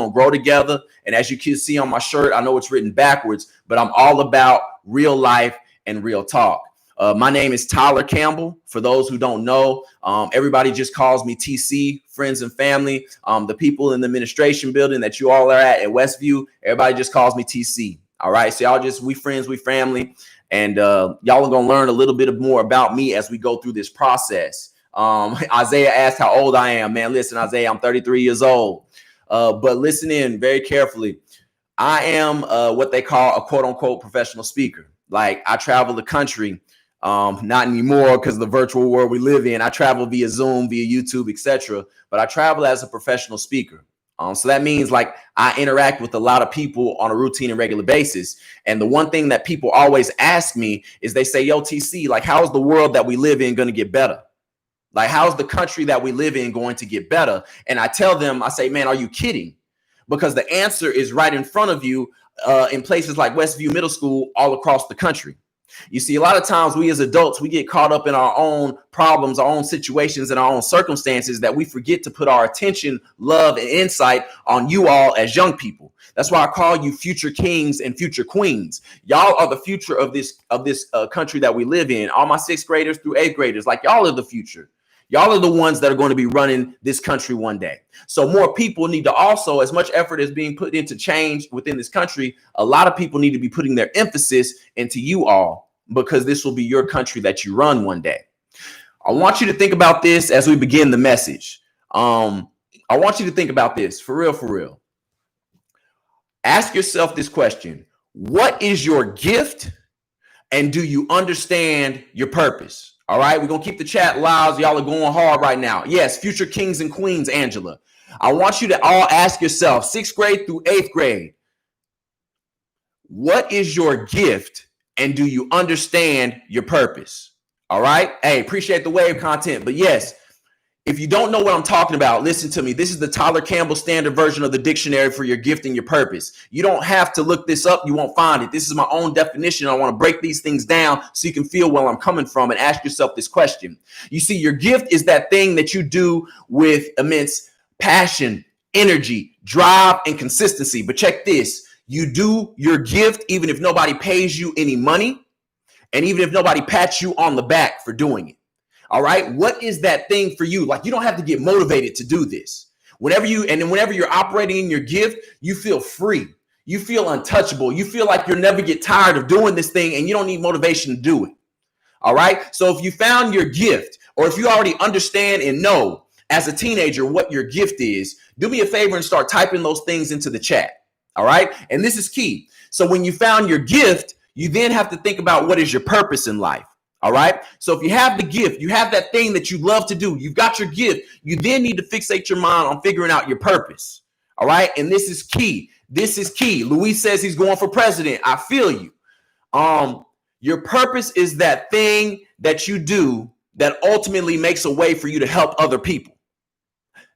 gonna grow together. And as you can see on my shirt, I know it's written backwards, but I'm all about real life and real talk. My name is Tyler Campbell. For those who don't know, everybody just calls me TC, friends and family. The people in the administration building that you all are at Westview, everybody just calls me TC. All right, so y'all just, we friends, we family. And y'all are going to learn a little bit more about me as we go through this process. Isaiah asked how old I am. Man, listen, Isaiah, I'm 33 years old. But listen in very carefully. I am what they call a quote unquote professional speaker. Like, I travel the country, not anymore because of the virtual world we live in. I travel via Zoom, via YouTube, etc. But I travel as a professional speaker. So that means like I interact with a lot of people on a routine and regular basis. And the one thing that people always ask me is they say, yo, TC, like, how's the world that we live in going to get better? Like, how's the country that we live in going to get better? And I tell them, I say, man, are you kidding? Because the answer is right in front of you in places like Westview Middle School all across the country. You see, a lot of times we as adults, we get caught up in our own problems, our own situations, and our own circumstances that we forget to put our attention, love, and insight on you all as young people. That's why I call you future kings and future queens. Y'all are the future of this country that we live in. All my 6th graders through 8th graders, like, y'all are the future. Y'all are the ones that are going to be running this country one day. So more people need to also, as much effort is being put into change within this country, a lot of people need to be putting their emphasis into you all, because this will be your country that you run one day. I want you to think about this as we begin the message. I want you to think about this for real, for real. Ask yourself this question. What is your gift? And do you understand your purpose? All right, we're going to keep the chat loud. Y'all are going hard right now. Yes, future kings and queens, Angela. I want you to all ask yourself, 6th grade through 8th grade, what is your gift and do you understand your purpose? All right. Hey, appreciate the wave content. But yes, if you don't know what I'm talking about, listen to me. This is the Tyler Campbell standard version of the dictionary for your gift and your purpose. You don't have to look this up. You won't find it. This is my own definition. I want to break these things down so you can feel where I'm coming from and ask yourself this question. You see, your gift is that thing that you do with immense passion, energy, drive, and consistency. But check this. You do your gift even if nobody pays you any money, and even if nobody pats you on the back for doing it. All right. What is that thing for you? Like, you don't have to get motivated to do this. Whenever you're operating in your gift, you feel free. You feel untouchable. You feel like you'll never get tired of doing this thing, and you don't need motivation to do it. All right. So if you found your gift, or if you already understand and know as a teenager what your gift is, do me a favor and start typing those things into the chat. All right. And this is key. So when you found your gift, you then have to think about what is your purpose in life. All right. So if you have the gift, you have that thing that you love to do, you've got your gift, you then need to fixate your mind on figuring out your purpose. All right. And this is key. This is key. Luis says he's going for president. I feel you. Your purpose is that thing that you do that ultimately makes a way for you to help other people.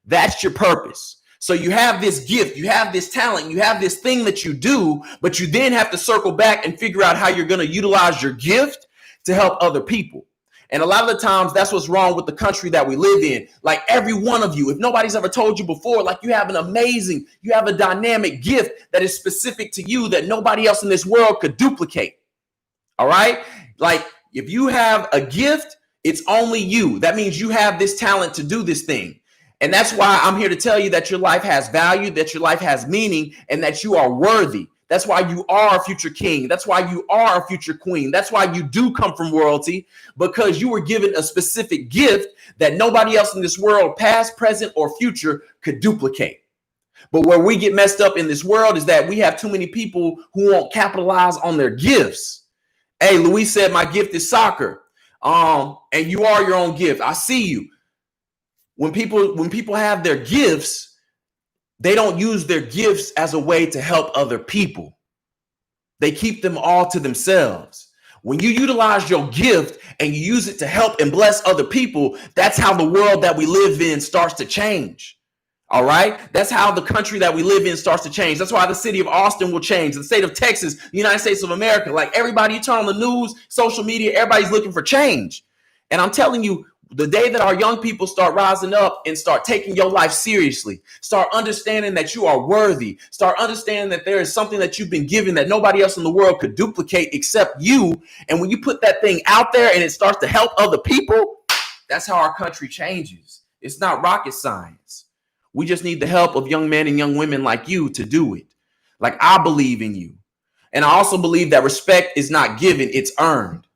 That's your purpose. So you have this gift, you have this talent, you have this thing that you do, but you then have to circle back and figure out how you're going to utilize your gift to help other people. And a lot of the times that's what's wrong with the country that we live in. Like, every one of you, if nobody's ever told you before, like, you have you have a dynamic gift that is specific to you that nobody else in this world could duplicate. All right. Like, if you have a gift, it's only you. That means you have this talent to do this thing. And that's why I'm here to tell you that your life has value, that your life has meaning, and that you are worthy. That's why you are a future king. That's why you are a future queen. That's why you do come from royalty, because you were given a specific gift that nobody else in this world, past, present, or future, could duplicate. But where we get messed up in this world is that we have too many people who won't capitalize on their gifts. Hey, Luis said, my gift is soccer. And you are your own gift. I see you. When people have their gifts, they don't use their gifts as a way to help other people. They keep them all to themselves. When you utilize your gift and you use it to help and bless other people, that's how the world that we live in starts to change. All right. That's how the country that we live in starts to change. That's why the city of Austin will change. The state of Texas, the United States of America, like everybody, you turn on the news, social media, everybody's looking for change. And I'm telling you, The day that our young people start rising up and start taking your life seriously, start understanding that you are worthy, start understanding that there is something that you've been given that nobody else in the world could duplicate except you. And when you put that thing out there and it starts to help other people, that's how our country changes. It's not rocket science. We just need the help of young men and young women like you to do it. Like, I believe in you. And I also believe that respect is not given, it's earned.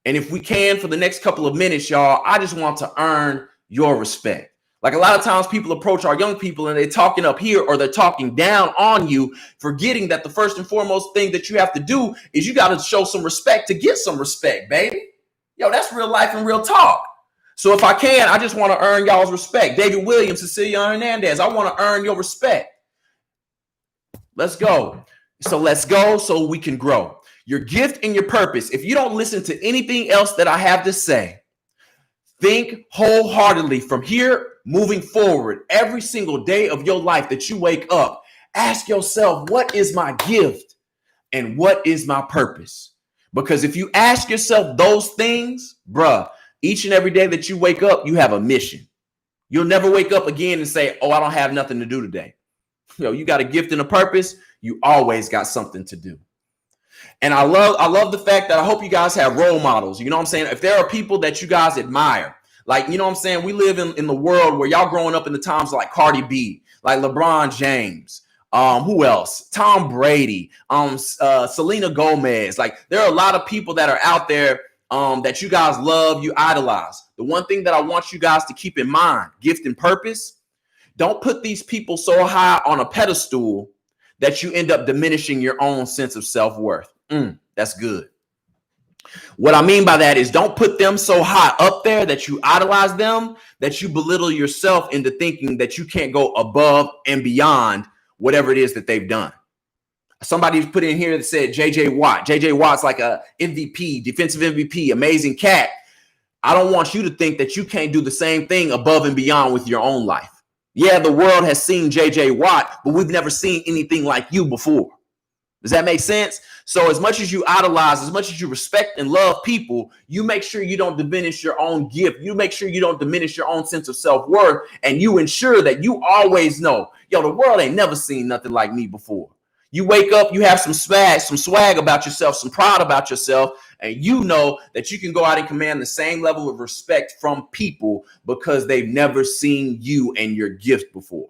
And if we can, for the next couple of minutes, y'all, I just want to earn your respect. Like, a lot of times people approach our young people and they're talking up here or they're talking down on you, forgetting that the first and foremost thing that you have to do is you got to show some respect to get some respect, baby. Yo, that's real life and real talk. So if I can, I just want to earn y'all's respect. David Williams, Cecilia Hernandez, I want to earn your respect. Let's go. So let's go so we can grow. Your gift and your purpose. If you don't listen to anything else that I have to say, think wholeheartedly from here moving forward every single day of your life that you wake up. Ask yourself, what is my gift and what is my purpose? Because if you ask yourself those things, bruh, each and every day that you wake up, you have a mission. You'll never wake up again and say, oh, I don't have nothing to do today. You got a gift and a purpose. You always got something to do. And I love the fact that I hope you guys have role models. You know what I'm saying? If there are people that you guys admire, like, you know what I'm saying? We live in the world where y'all growing up in the times like Cardi B, like LeBron James, who else? Tom Brady, Selena Gomez. Like, there are a lot of people that are out there that you guys love, you idolize. The one thing that I want you guys to keep in mind, gift and purpose, don't put these people so high on a pedestal that you end up diminishing your own sense of self-worth. That's good. What I mean by that is don't put them so high up there that you idolize them, that you belittle yourself into thinking that you can't go above and beyond whatever it is that they've done. Somebody's put in here that said JJ Watt. JJ Watt's like a MVP, defensive MVP, amazing cat. I don't want you to think that you can't do the same thing above and beyond with your own life. Yeah, the world has seen JJ Watt, but we've never seen anything like you before. Does that make sense? So as much as you idolize, as much as you respect and love people, you make sure you don't diminish your own gift. You make sure you don't diminish your own sense of self-worth, and you ensure that you always know, yo, the world ain't never seen nothing like me before. You wake up, you have some swag about yourself, some pride about yourself, and you know that you can go out and command the same level of respect from people because they've never seen you and your gift before.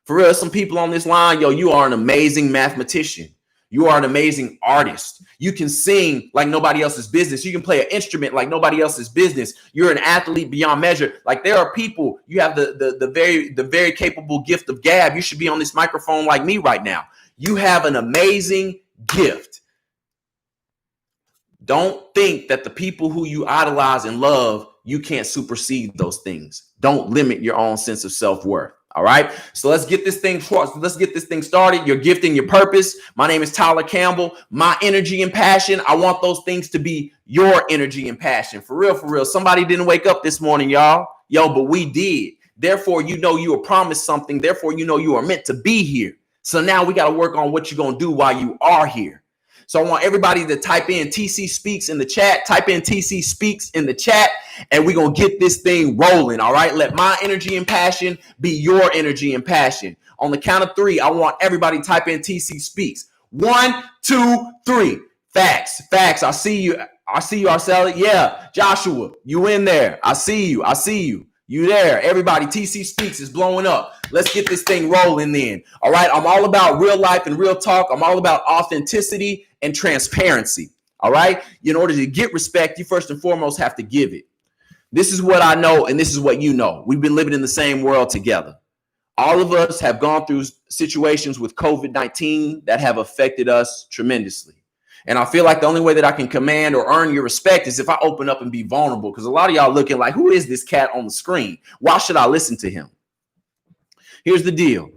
For real, some people on this line, yo, you are an amazing mathematician. You are an amazing artist. You can sing like nobody else's business. You can play an instrument like nobody else's business. You're an athlete beyond measure. Like, there are people, you have the very capable gift of gab. You should be on this microphone like me right now. You have an amazing gift. Don't think that the people who you idolize and love, you can't supersede those things. Don't limit your own sense of self-worth. All right. So let's get this thing started. Your gift and your purpose. My name is Tyler Campbell. My energy and passion. I want those things to be your energy and passion. For real, for real. Somebody didn't wake up this morning, y'all. Yo, but we did. Therefore, you know you were promised something. Therefore, you know you are meant to be here. So now we got to work on what you're going to do while you are here. So I want everybody to type in TC Speaks in the chat. Type in TC Speaks in the chat, and we're going to get this thing rolling, all right? Let my energy and passion be your energy and passion. On the count of 3, I want everybody to type in TC Speaks. 1, 2, 3. Facts. I see you, Arceli. Yeah, Joshua, you in there. I see you. You there. Everybody, TC Speaks is blowing up. Let's get this thing rolling then. All right. I'm all about real life and real talk. I'm all about authenticity and transparency. All right. In order to get respect, you first and foremost have to give it. This is what I know, and this is what you know. We've been living in the same world together. All of us have gone through situations with COVID-19 that have affected us tremendously. And I feel like the only way that I can command or earn your respect is if I open up and be vulnerable, because a lot of y'all looking like, who is this cat on the screen? Why should I listen to him? Here's the deal.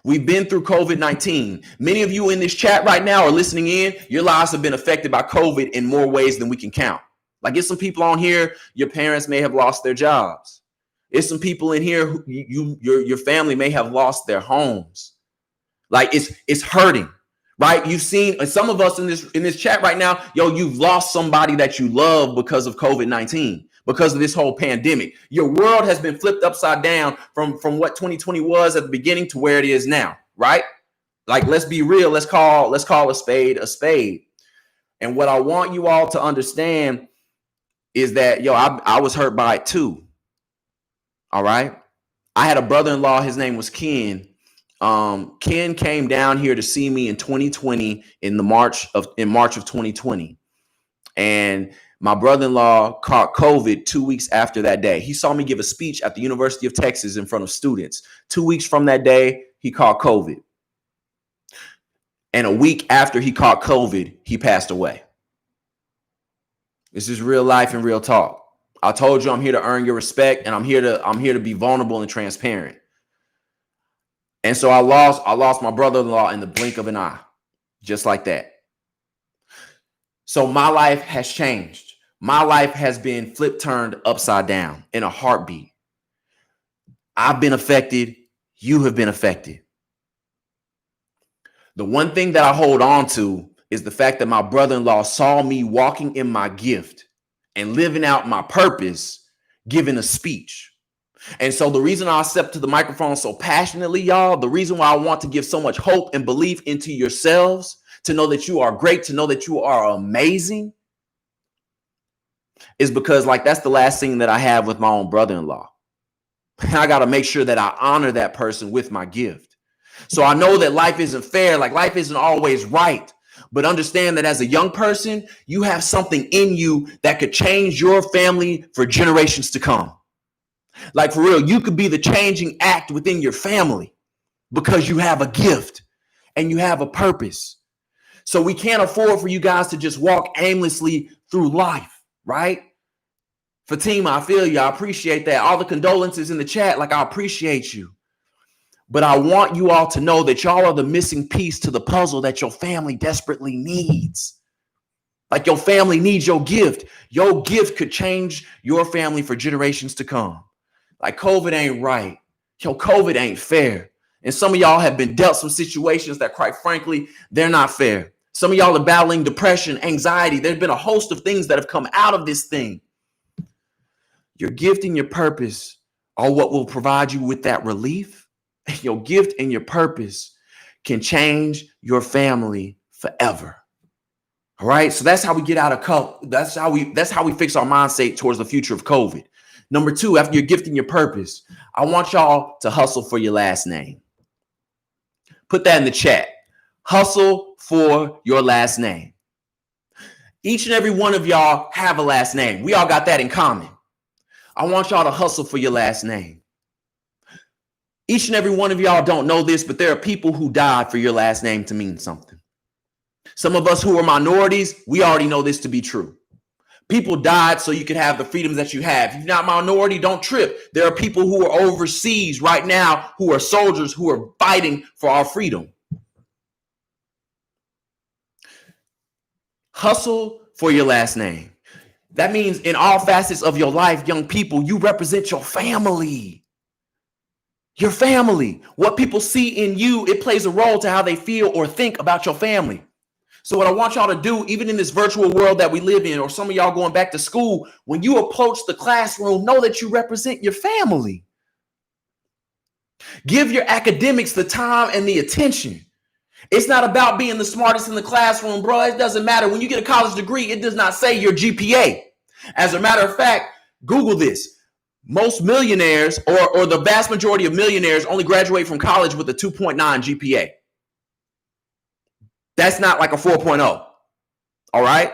We've been through COVID-19. Many of you in this chat right now are listening in. Your lives have been affected by COVID in more ways than we can count. Like, it's some people on here, your parents may have lost their jobs. It's some people in here who your family may have lost their homes. Like, it's hurting. Right? You've seen some of us in this chat right now. Yo, you've lost somebody that you love because of COVID-19. because of this whole pandemic. Your world has been flipped upside down from what 2020 was at the beginning to where it is now, right? Like, let's be real. Let's call a spade a spade. And what I want you all to understand is that, I was hurt by it too. All right. I had a brother-in-law. His name was Ken. Ken came down here to see me in 2020 in March of 2020. And my brother-in-law caught COVID 2 weeks after that day. He saw me give a speech at the University of Texas in front of students. 2 weeks from that day, he caught COVID. And a week after he caught COVID, he passed away. This is real life and real talk. I told you I'm here to earn your respect, and I'm here to be vulnerable and transparent. And so I lost my brother-in-law in the blink of an eye, just like that. So my life has changed. My life has been turned upside down in a heartbeat. I've been affected. You have been affected. The one thing that I hold on to is the fact that my brother-in-law saw me walking in my gift and living out my purpose, giving a speech. And so the reason I step to the microphone so passionately, y'all, the reason why I want to give so much hope and belief into yourselves, to know that you are great, to know that you are amazing, is because, like, that's the last thing that I have with my own brother-in-law. I got to make sure that I honor that person with my gift. So I know that life isn't fair, like life isn't always right. But understand that as a young person, you have something in you that could change your family for generations to come. Like, for real, you could be the changing act within your family because you have a gift and you have a purpose. So we can't afford for you guys to just walk aimlessly through life, right? Fatima, I feel you. I appreciate that. All the condolences in the chat, like, I appreciate you. But I want you all to know that y'all are the missing piece to the puzzle that your family desperately needs. Like, your family needs your gift. Your gift could change your family for generations to come. Like, COVID ain't right. COVID ain't fair. And some of y'all have been dealt some situations that, quite frankly, they're not fair. Some of y'all are battling depression, anxiety. There's been a host of things that have come out of this thing. Your gift and your purpose are what will provide you with that relief. Your gift and your purpose can change your family forever. All right. So that's how we get out of COVID. That's how we fix our mindset towards the future of COVID. Number two, after your gift and your purpose, I want y'all to hustle for your last name. Put that in the chat. Hustle for your last name. Each and every one of y'all have a last name. We all got that in common. I want y'all to hustle for your last name. Each and every one of y'all don't know this, but there are people who died for your last name to mean something. Some of us who are minorities, we already know this to be true. People died so you could have the freedoms that you have. If you're not minority, don't trip. There are people who are overseas right now who are soldiers who are fighting for our freedom. Hustle for your last name. That means in all facets of your life, young people, you represent your family. Your family. What people see in you, it plays a role to how they feel or think about your family. So what I want y'all to do, even in this virtual world that we live in, or some of y'all going back to school, when you approach the classroom, know that you represent your family. Give your academics the time and the attention. It's not about being the smartest in the classroom, bro. It doesn't matter. When you get a college degree, it does not say your GPA. As a matter of fact, Google this. Most millionaires, or the vast majority of millionaires, only graduate from college with a 2.9 GPA. That's not like a 4.0. All right.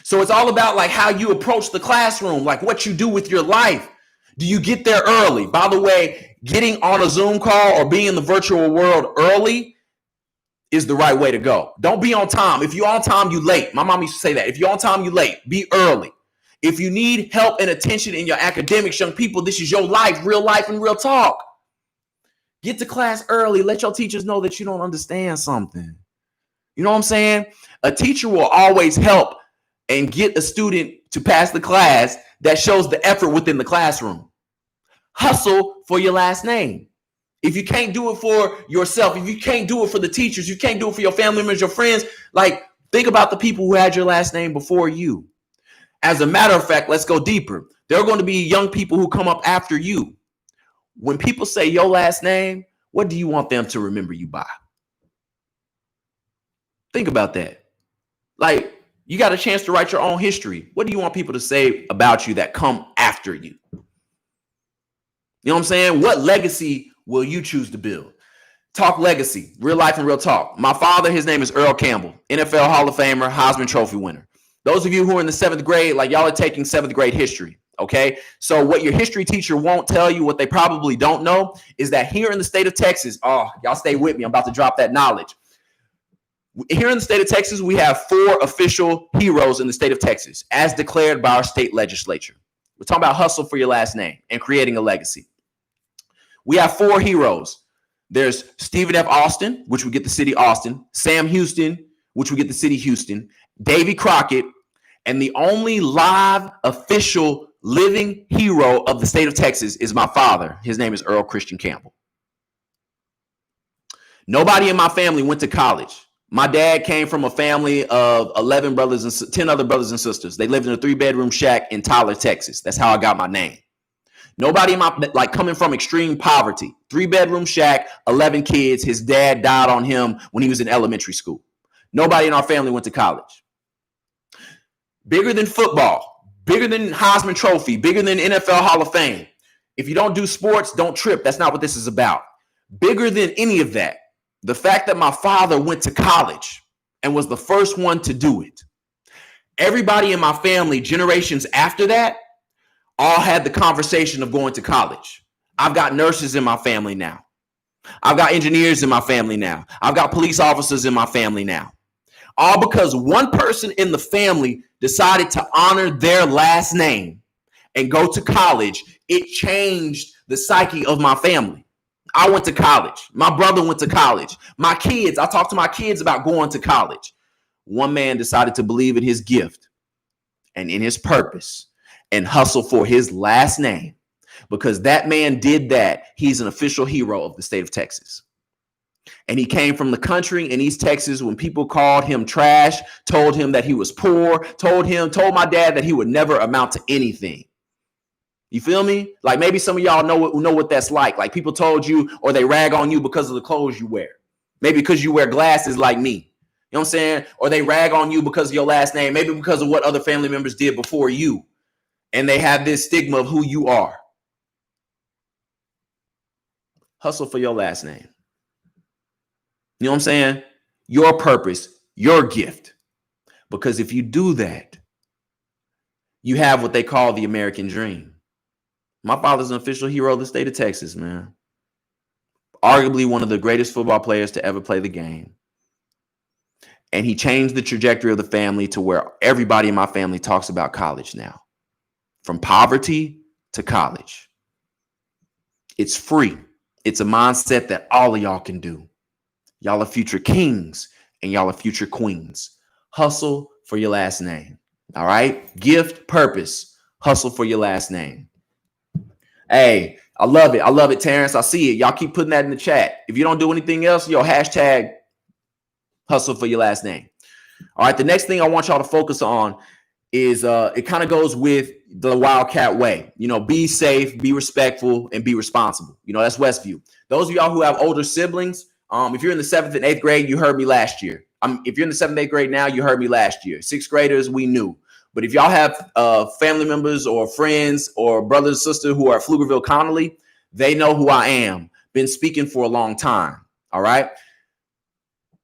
So it's all about like how you approach the classroom, like what you do with your life. Do you get there early? By the way, getting on a Zoom call or being in the virtual world early is the right way to go. Don't be on time. If you're on time, you late. My mom used to say that. If you're on time, you late. Be early. If you need help and attention in your academics, young people, this is your life and real talk. Get to class early. Let your teachers know that you don't understand something. You know what I'm saying? A teacher will always help and get a student to pass the class that shows the effort within the classroom. Hustle for your last name. If you can't do it for yourself, if you can't do it for the teachers, you can't do it for your family members, your friends, like think about the people who had your last name before you. As a matter of fact, let's go deeper. There are going to be young people who come up after you. When people say your last name, what do you want them to remember you by? Think about that. Like, you got a chance to write your own history. What do you want people to say about you that come after you? You know what I'm saying? What legacy will you choose to build? Talk legacy, real life and real talk. My father, his name is Earl Campbell, NFL Hall of Famer, Heisman Trophy winner. Those of you who are in the 7th grade, like y'all are taking 7th grade history, okay? So what your history teacher won't tell you, what they probably don't know, is that here in the state of Texas, y'all stay with me, I'm about to drop that knowledge. Here in the state of Texas, we have 4 official heroes in the state of Texas, as declared by our state legislature. We're talking about hustle for your last name and creating a legacy. We have 4 heroes. There's Stephen F. Austin, which would get the city Austin, Sam Houston, which would get the city Houston, Davy Crockett, and the only live official living hero of the state of Texas is my father. His name is Earl Christian Campbell. Nobody in my family went to college. My dad came from a family of 11 brothers and 10 other brothers and sisters. They lived in a 3-bedroom shack in Tyler, Texas. That's how I got my name. Nobody in my, like, coming from extreme poverty. 3-bedroom shack, 11 kids. His dad died on him when he was in elementary school. Nobody in our family went to college. Bigger than football, bigger than Heisman Trophy, bigger than NFL Hall of Fame. If you don't do sports, don't trip. That's not what this is about. Bigger than any of that, the fact that my father went to college and was the first one to do it. Everybody in my family, generations after that, all had the conversation of going to college. I've got nurses in my family now. I've got engineers in my family now. I've got police officers in my family now. All because one person in the family decided to honor their last name and go to college. It changed the psyche of my family. I went to college. My brother went to college. My kids, I talked to my kids about going to college. One man decided to believe in his gift and in his purpose and hustle for his last name. Because that man did that, he's an official hero of the state of Texas. And he came from the country in East Texas when people called him trash, told him that he was poor, told my dad that he would never amount to anything. You feel me? Like, maybe some of y'all know what that's like. Like, people told you, or they rag on you because of the clothes you wear. Maybe because you wear glasses like me. You know what I'm saying? Or they rag on you because of your last name, maybe because of what other family members did before you. And they have this stigma of who you are. Hustle for your last name. You know what I'm saying? Your purpose, your gift. Because if you do that, you have what they call the American dream. My father's an official hero of the state of Texas, man. Arguably one of the greatest football players to ever play the game. And he changed the trajectory of the family to where everybody in my family talks about college now. From poverty to college. It's free. It's a mindset that all of y'all can do. Y'all are future kings and y'all are future queens. Hustle for your last name. All right? Gift, purpose. Hustle for your last name. Hey, I love it. I love it, Terrence. I see it. Y'all keep putting that in the chat. If you don't do anything else, hashtag hustle for your last name. All right. The next thing I want y'all to focus on is it kind of goes with the Wildcat way. You know, be safe, be respectful, and be responsible. You know, that's Westview. Those of y'all who have older siblings, if you're in the 7th and 8th grade, you heard me last year. If you're in the 7th, 8th grade now, you heard me last year. 6th graders, we knew. But if y'all have family members or friends or brothers and sisters who are at Pflugerville Connolly, they know who I am. Been speaking for a long time. All right.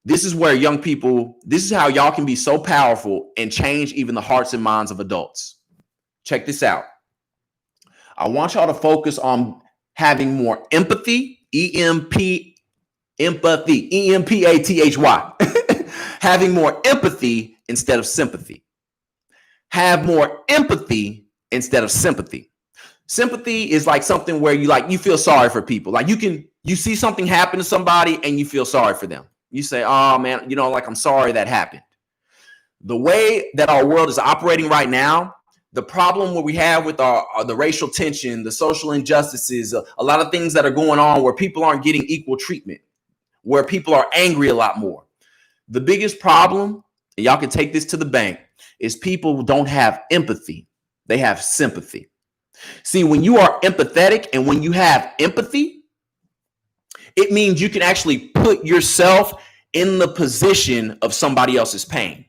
This is where young people, this is how y'all can be so powerful and change even the hearts and minds of adults. Check this out. I want y'all to focus on having more empathy, empathy, empathy, having more empathy instead of sympathy. Have more empathy instead of sympathy. Sympathy is like something where you feel sorry for people. Like you see something happen to somebody and you feel sorry for them. You say, oh man, I'm sorry that happened. The way that our world is operating right now, the problem what we have with the racial tension, the social injustices, a lot of things that are going on where people aren't getting equal treatment, where people are angry a lot more. The biggest problem, and y'all can take this to the bank, is people don't have empathy. They have sympathy. See, when you are empathetic and when you have empathy, it means you can actually put yourself in the position of somebody else's pain.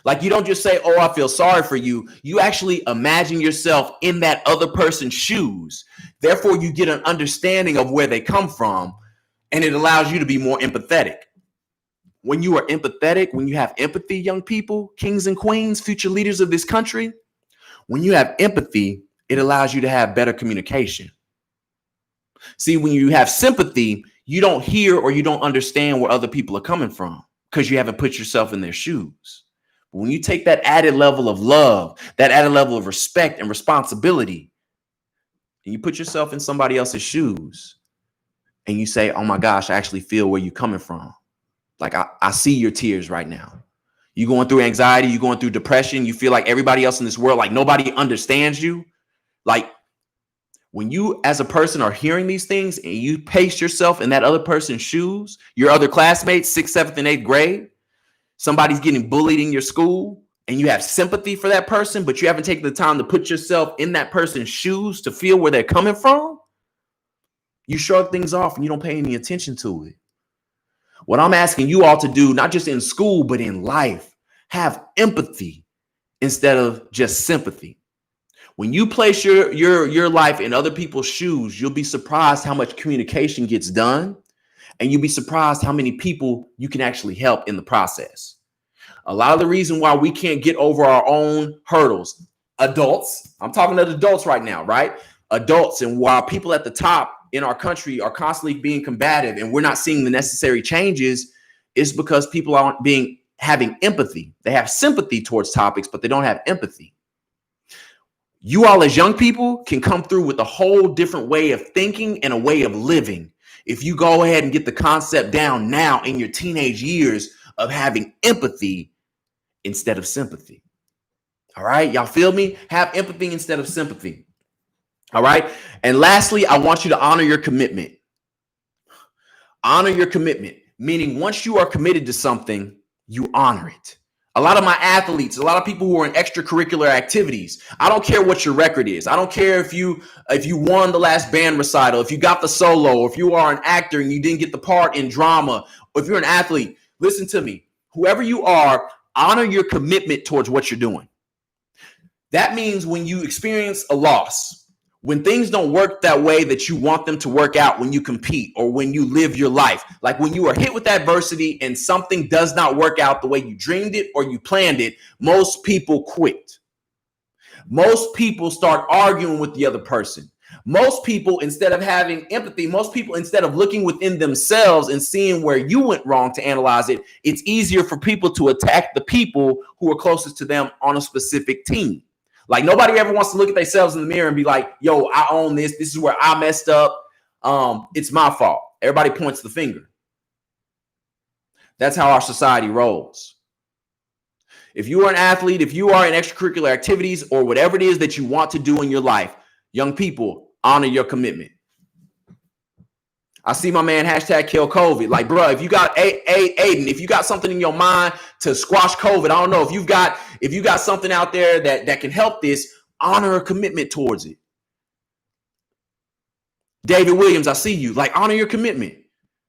Like, you don't just say, oh, I feel sorry for you. You actually imagine yourself in that other person's shoes. Therefore, you get an understanding of where they come from, and it allows you to be more empathetic. When you are empathetic, when you have empathy, young people, kings and queens, future leaders of this country, when you have empathy, it allows you to have better communication. See, when you have sympathy, you don't hear or you don't understand where other people are coming from because you haven't put yourself in their shoes. But when you take that added level of love, that added level of respect and responsibility, and you put yourself in somebody else's shoes and you say, oh my gosh, I actually feel where you're coming from. Like, I see your tears right now. You going through anxiety, you going through depression, you feel like everybody else in this world, like nobody understands you. Like, when you as a person are hearing these things and you place yourself in that other person's shoes, your other classmates, 6th, 7th, and 8th grade, somebody's getting bullied in your school and you have sympathy for that person, but you haven't taken the time to put yourself in that person's shoes to feel where they're coming from, you shrug things off and you don't pay any attention to it. What I'm asking you all to do, not just in school, but in life, have empathy instead of just sympathy. When you place your life in other people's shoes, you'll be surprised how much communication gets done, and you'll be surprised how many people you can actually help in the process. A lot of the reason why we can't get over our own hurdles, adults, I'm talking to adults right now, right? Adults, and while people at the top in our country are constantly being combative and we're not seeing the necessary changes, is because people aren't having empathy. They have sympathy towards topics, but they don't have empathy. You all as young people can come through with a whole different way of thinking and a way of living if you go ahead and get the concept down now in your teenage years of having empathy instead of sympathy. All right, y'all feel me? Have empathy instead of sympathy. All right. And lastly, I want you to honor your commitment. Honor your commitment, meaning once you are committed to something, you honor it. A lot of my athletes, a lot of people who are in extracurricular activities, I don't care what your record is. I don't care if you won the last band recital, if you got the solo, or if you are an actor and you didn't get the part in drama, or if you're an athlete. Listen to me. Whoever you are, honor your commitment towards what you're doing. That means when you experience a loss, when things don't work that way that you want them to work out, when you compete or when you live your life, like when you are hit with adversity and something does not work out the way you dreamed it or you planned it, most people quit. Most people start arguing with the other person. Most people, instead of having empathy, most people, instead of looking within themselves and seeing where you went wrong to analyze it, it's easier for people to attack the people who are closest to them on a specific team. Like, nobody ever wants to look at themselves in the mirror and be like, yo, I own this. This is where I messed up. It's my fault. Everybody points the finger. That's how our society rolls. If you are an athlete, if you are in extracurricular activities or whatever it is that you want to do in your life, young people, honor your commitment. I see my man #kill COVID. Like, bro, if you got Aiden, if you got something in your mind to squash COVID, I don't know if you've got something out there that can help this, honor a commitment towards it. David Williams, I see you. Like, honor your commitment,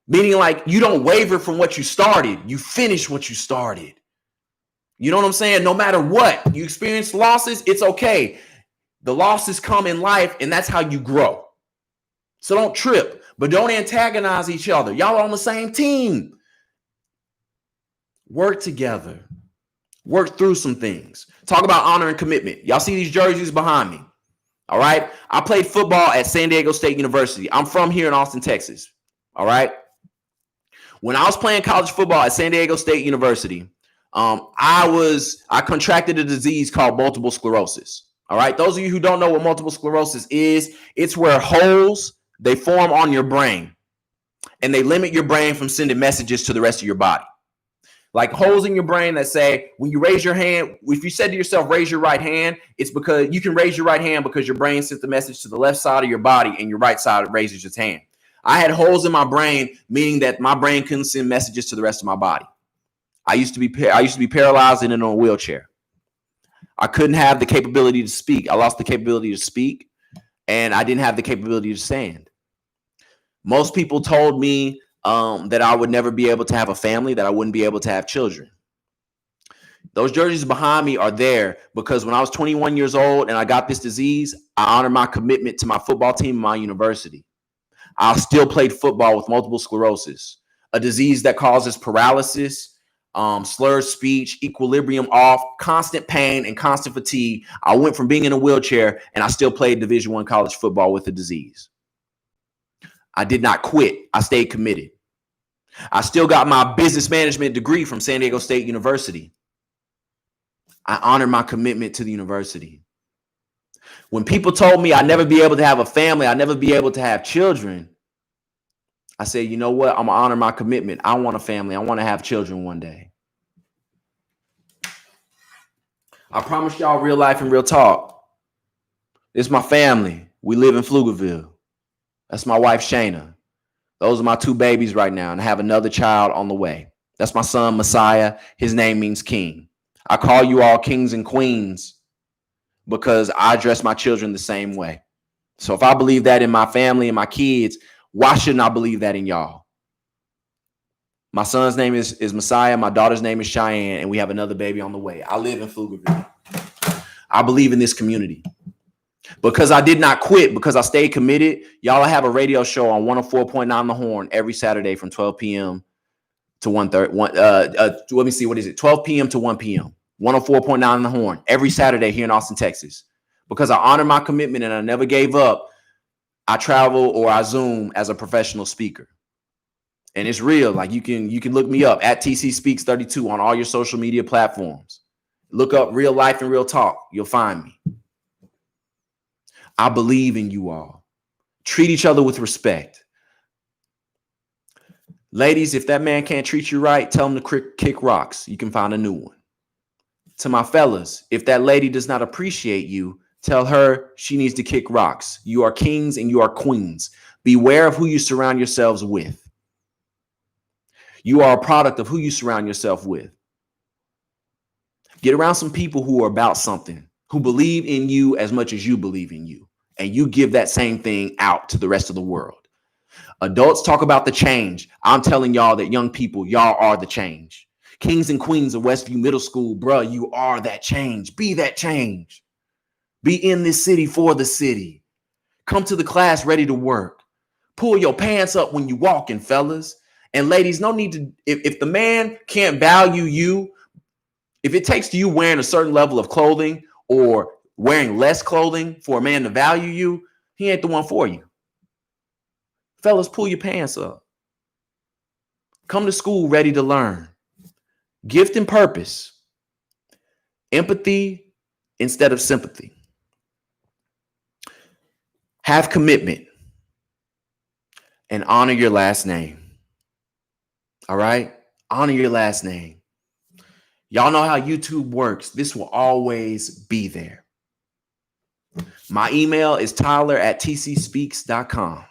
meaning like you don't waver from what you started. You finish what you started. You know what I'm saying? No matter what, you experience losses, it's okay. The losses come in life, and that's how you grow. So don't trip, but don't antagonize each other. Y'all are on the same team. Work together. Work through some things. Talk about honor and commitment. Y'all see these jerseys behind me? All right. I played football at San Diego State University. I'm from here in Austin, Texas. All right. When I was playing college football at San Diego State University, I contracted a disease called multiple sclerosis. All right. Those of you who don't know what multiple sclerosis is, it's where holes, they form on your brain and they limit your brain from sending messages to the rest of your body. Like holes in your brain that say, when you raise your hand, if you said to yourself, raise your right hand, it's because you can raise your right hand because your brain sent the message to the left side of your body and your right side raises its hand. I had holes in my brain, meaning that my brain couldn't send messages to the rest of my body. I used to be paralyzed and in a wheelchair. I couldn't have the capability to speak. I lost the capability to speak. and I didn't have the capability to stand. Most people told me that I would never be able to have a family, that I wouldn't be able to have children. Those jerseys behind me are there because when I was 21 years old and I got this disease, I honored my commitment to my football team and my university. I still played football with multiple sclerosis, a disease that causes paralysis, slurred speech, equilibrium off, constant pain, and constant fatigue. I went from being in a wheelchair and I still played Division I college football with the disease. I did not quit. I stayed committed. I still got my business management degree from San Diego State University. I honored my commitment to the university. When people told me I'd never be able to have a family, I'd never be able to have children, I said, you know what? I'm going to honor my commitment. I want a family. I want to have children one day. I promise y'all real life and real talk. This is my family. We live in Pflugerville. That's my wife, Shayna. Those are my two babies right now, and I have another child on the way. That's my son, Messiah. His name means king. I call you all kings and queens because I address my children the same way. So if I believe that in my family and my kids, why shouldn't I believe that in y'all? My son's name is Messiah. My daughter's name is Cheyenne, and we have another baby on the way. I live in Pflugerville. I believe in this community. Because I did not quit, because I stayed committed, y'all have a radio show on 104.9 The Horn every Saturday from 12 p.m. to 1:30. Let me see, what is it? 12 p.m. to 1 p.m. 104.9 The Horn every Saturday here in Austin, Texas. Because I honor my commitment and I never gave up, I travel or I Zoom as a professional speaker. And it's real. Like you can look me up at TC Speaks 32 on all your social media platforms. Look up Real Life and Real Talk. You'll find me. I believe in you all. Treat each other with respect. Ladies, if that man can't treat you right, tell him to kick rocks. You can find a new one. To my fellas, if that lady does not appreciate you, tell her she needs to kick rocks. You are kings and you are queens. Beware of who you surround yourselves with. You are a product of who you surround yourself with. Get around some people who are about something, who believe in you as much as you believe in you. And you give that same thing out to the rest of the world. Adults talk about the change. I'm telling y'all that young people, y'all are the change. Kings and queens of Westview Middle School, bruh, you are that change. Be that change. Be in this city for the city. Come to the class ready to work. Pull your pants up when you walking, fellas. And ladies, no need to, if the man can't value you, if it takes to you wearing a certain level of clothing or wearing less clothing for a man to value you, he ain't the one for you. Fellas, pull your pants up. Come to school ready to learn. Gift and purpose. Empathy instead of sympathy. Have commitment. And honor your last name. All right? Honor your last name. Y'all know how YouTube works. This will always be there. My email is tyler@tcspeaks.com.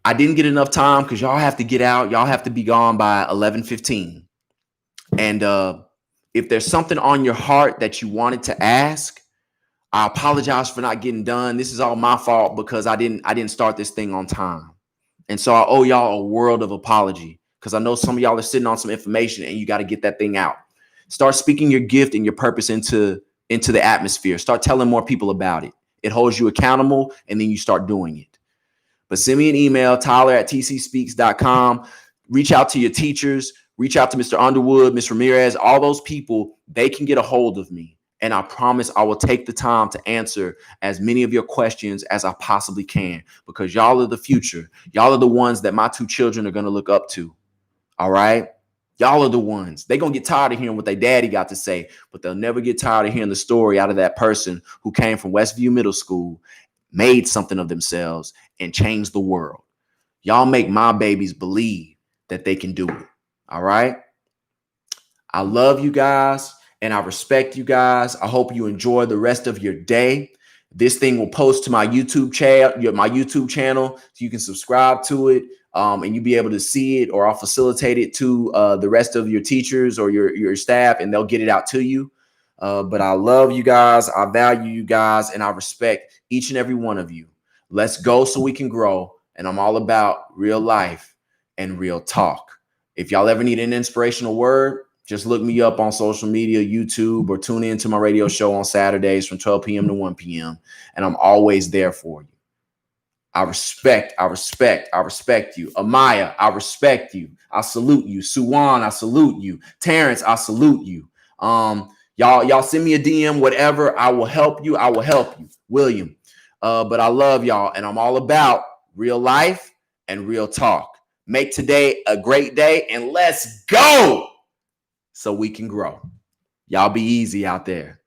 I didn't get enough time because y'all have to get out. Y'all have to be gone by 11:15. And if there's something on your heart that you wanted to ask, I apologize for not getting done. This is all my fault because I didn't start this thing on time. And so I owe y'all a world of apology because I know some of y'all are sitting on some information and you got to get that thing out. Start speaking your gift and your purpose into the atmosphere. Start telling more people about it. It holds you accountable and then you start doing it. But send me an email, tyler@tcspeaks.com. Reach out to your teachers. Reach out to Mr. Underwood, Ms. Ramirez, all those people. They can get a hold of me. And I promise I will take the time to answer as many of your questions as I possibly can because y'all are the future. Y'all are the ones that my two children are going to look up to. All right? Y'all are the ones. They're going to get tired of hearing what their daddy got to say, but they'll never get tired of hearing the story out of that person who came from Westview Middle School, made something of themselves, and changed the world. Y'all make my babies believe that they can do it. All right? I love you guys. And I respect you guys. I hope you enjoy the rest of your day. This thing will post to my YouTube channel, so you can subscribe to it, and you'll be able to see it, or I'll facilitate it to the rest of your teachers or your staff, and they'll get it out to you. But I love you guys. I value you guys, and I respect each and every one of you. Let's go so we can grow. And I'm all about real life and real talk. If y'all ever need an inspirational word, just look me up on social media, YouTube, or tune in to my radio show on Saturdays from 12 p.m. to 1 p.m. And I'm always there for you. I respect you. Amaya, I respect you. I salute you. Suwan, I salute you. Terrence, I salute you. Y'all send me a DM, whatever. I will help you. William. But I love y'all, and I'm all about real life and real talk. Make today a great day, and let's go so we can grow. Y'all be easy out there.